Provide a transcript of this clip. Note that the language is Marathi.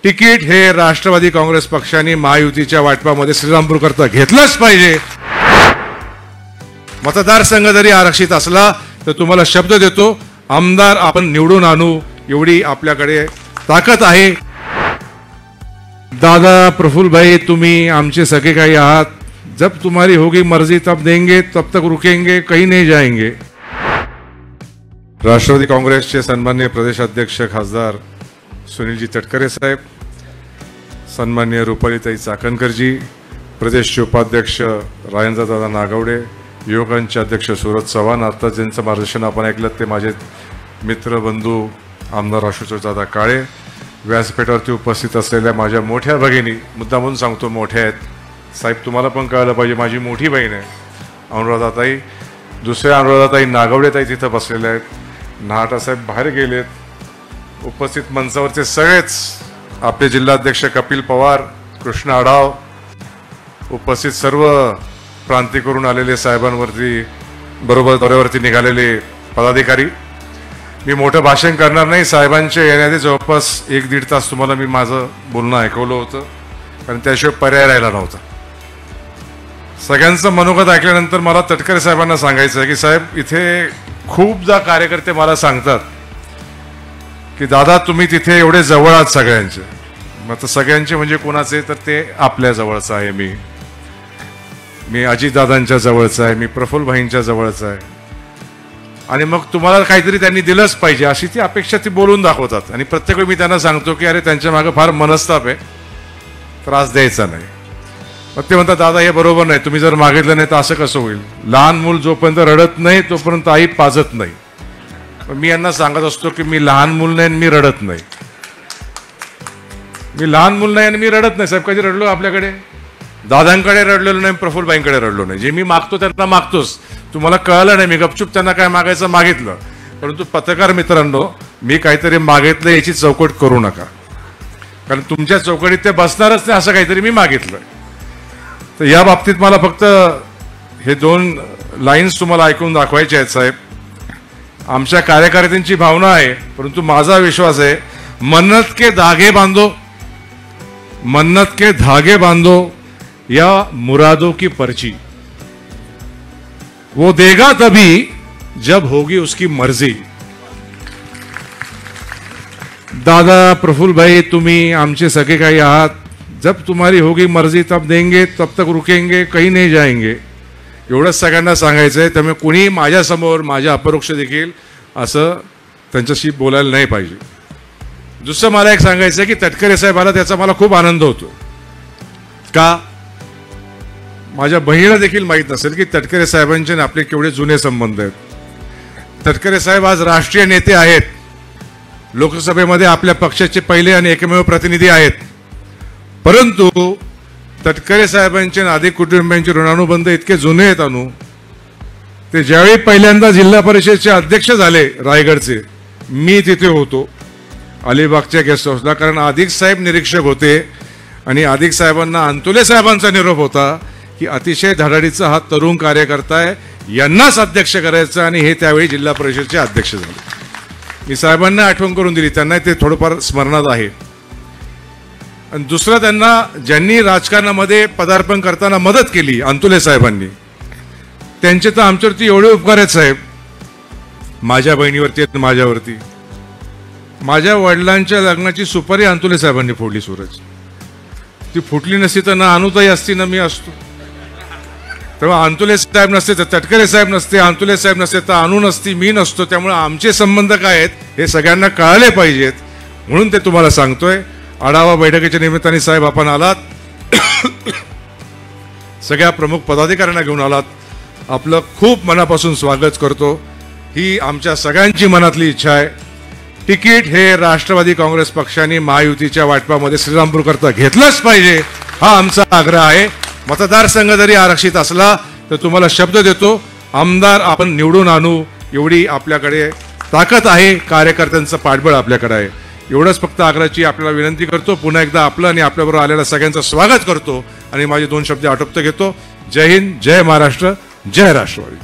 तिकीट हे राष्ट्रवादी काँग्रेस पक्षाने महायुतीच्या वाटपामध्ये श्रीरामपूरकरता घेतलंच पाहिजे। मतदारसंघ जरी आरक्षित असला तर तुम्हाला शब्द देतो, आमदार आपण निवडून आणू एवढी आपल्याकडे ताकद आहे। दादा प्रफुल्ल भाई, तुम्ही आमचे सगळे काही आहात। जब तुम्हारी होगी मर्जी तब देंगे, तब तक रुकेंगे, कहीं नहीं जाएंगे। राष्ट्रवादी काँग्रेसचे सन्माननीय प्रदेश अध्यक्ष खासदार सुनीलजी तटकरे साहेब, सन्माननीय रुपालीताई चाकणकरजी, प्रदेशचे उपाध्यक्ष राजेंद्रदादा नागवडे, युवकांचे अध्यक्ष सूरज चव्हाण, आता ज्यांचं मार्गदर्शन आपण ऐकलं ते माझे मित्र बंधू आमदार आशुतोषदादा काळे, व्यासपीठावरती उपस्थित असलेल्या माझ्या मोठ्या भगिनी, मुद्दा म्हणून सांगतो मोठ्या आहेत साहेब, तुम्हाला पण कळलं पाहिजे, माझी मोठी बहीण आहे अनुराधाताई, दुसऱ्या अनुराधाताई नागवडेताई तिथं बसलेल्या आहेत, नाहटासाहेब बाहेर गेलेत, उपस्थित मंचावरचे सगळेच आपले जिल्हाध्यक्ष कपिल पवार, कृष्ण आढाव, उपस्थित सर्व प्रांती करून आलेले साहेबांवरती बरोबर दौऱ्यावरती निघालेले पदाधिकारी। मी मोठं भाषण करणार नाही, साहेबांच्या येण्याआधी जवळपास 1-1.5 तास तुम्हाला मी माझं बोलणं ऐकवलं होतं, कारण त्याशिवाय पर्याय राहिला नव्हता। सगळ्यांचं मनोगत ऐकल्यानंतर मला तटकरे साहेबांना सांगायचं आहे की साहेब, इथे खूपदा कार्यकर्ते मला सांगतात की दादा तुम्ही तिथे एवढे जवळ आहात सगळ्यांचे। मग सगळ्यांचे म्हणजे कोणाचे, तर ते आपल्या जवळचं आहे, मी अजितदादांच्या जवळचा आहे, मी प्रफुल्ल भाईंच्या जवळचा आहे, आणि मग तुम्हाला काहीतरी त्यांनी दिलंच पाहिजे अशी ती अपेक्षा ती बोलून दाखवतात। आणि प्रत्येक वेळी मी त्यांना सांगतो की अरे त्यांच्या मागे फार मनस्ताप आहे, त्रास द्यायचा नाही। मग ते म्हणतात दादा हे बरोबर नाही, तुम्ही जर मागितलं नाही तर असं कसं होईल, लहान मूल जोपर्यंत रडत नाही तोपर्यंत आई पाजत नाही। मी यांना सांगत असतो की मी लहान मूल नाही आणि मी रडत नाही, मी लहान मूल नाही आणि मी रडत नाही। साहेब कधी रडलो आपल्याकडे? दादांकडे रडलेलो नाही, प्रफुल्लबाईंकडे रडलो नाही। जे मी मागतो त्यांना मागतोच, तुम्हाला कळलं नाही, मी गपचूप त्यांना काय मागायचं मागितलं। परंतु पत्रकार मित्रांनो, मी काहीतरी मागितलं याची चौकट करू नका, कारण तुमच्या चौकटीत ते बसणारच नाही असं काहीतरी मी मागितलं। तर या बाबतीत मला फक्त हे 2 लाईन्स तुम्हाला ऐकून दाखवायचे आहेत साहेब। आमच्या कार्यकर्त्यांची भावना आहे, परंतु माझा विश्वास आहे, मन्नत के धागे बांधो, मन्नत के धागे बांधो या मुरादों की पर्ची, वो देगा तभी जब होगी उसकी मर्जी। दादा प्रफुल्ल भाई, तुम्ही आमचे सगळे काही आहात। जब तुम्हारी होगी मर्जी तब देंगे, तब तक रुकेंगे, कहीं नहीं जाएंगे, एवढंच सगळ्यांना सांगायचं आहे। त्यामुळे कुणी माझ्यासमोर माझ्या अपरोक्ष देखील असं त्यांच्याशी बोलायला नाही पाहिजे। दुसरं मला एक सांगायचं आहे की तटकरे साहेब आला त्याचा मला खूप आनंद होतो। का? माझ्या बहिणीला देखील माहीत नसेल की तटकरे साहेबांचे आपले केवढे जुने संबंध आहेत। तटकरे साहेब आज राष्ट्रीय नेते आहेत, लोकसभेमध्ये आपल्या पक्षाचे पहिले आणि एकमेव प्रतिनिधी आहेत, परंतु तटकरे साहेबांचे आदी कुटुंबियांचे ऋणानुबंध इतके जुने आहेत अनु, ते ज्यावेळी पहिल्यांदा जिल्हा परिषदेचे अध्यक्ष झाले रायगडचे, मी तिथे होतो अलिबागच्या गेस्ट हाऊसला, कारण अधिक साहेब निरीक्षक होते आणि अधिक साहेबांना अंतुले साहेबांचा निरोप होता की अतिशय धडाडीचा हा तरुण कार्यकर्ता आहे, यांनाच अध्यक्ष करायचं, आणि हे त्यावेळी जिल्हा परिषदेचे अध्यक्ष झाले। मी साहेबांना आठवण करून दिली, त्यांना ते थोडंफार स्मरणात आहे। आणि दुसरं, त्यांना ज्यांनी राजकारणामध्ये पदार्पण करताना मदत केली अंतुले साहेबांनी, त्यांचे तर आमच्यावरती एवढे उपकार आहेत साहेब, माझ्या बहिणीवरती आणि माझ्यावरती। माझ्या वडिलांच्या लग्नाची सुपारी अंतुले साहेबांनी फोडली सूरज, ती फुटली नसती तर ना अनुताई असती ना मी असतो। तेव्हा अंतुले साहेब नसते तर तटकरे साहेब नसते, अंतुले साहेब नसते तर अनु नसती, मी नसतो। त्यामुळे आमचे संबंध काय आहेत हे सगळ्यांना कळले पाहिजेत, म्हणून ते तुम्हाला सांगतोय। आढावा बैठकीच्या निमित्ताने साहेब आपण आलात, सगळ्या प्रमुख पदाधिकाऱ्यांना घेऊन आलात, आपलं खूप मनापासून स्वागत करतो। ही आमच्या सगळ्यांची मनातली इच्छा आहे। तिकीट हे राष्ट्रवादी काँग्रेस पक्षाने महायुतीच्या वाटपामध्ये श्रीरामपूरकरता घेतलंच पाहिजे, हा आमचा आग्रह आहे। मतदारसंघ जरी आरक्षित असला तर तुम्हाला शब्द देतो, आमदार आपण निवडून आणू एवढी आपल्याकडे ताकद आहे, कार्यकर्त्यांचं पाठबळ आपल्याकडे आहे। एवढंच फक्त आग्रहाची आपल्याला विनंती करतो। पुन्हा एकदा आपलं आणि आपल्याबरोबर आलेल्या सगळ्यांचं स्वागत करतो आणि माझे 2 शब्द आटोपत घेतो। जय हिंद, जय महाराष्ट्र, जय राष्ट्रवादी।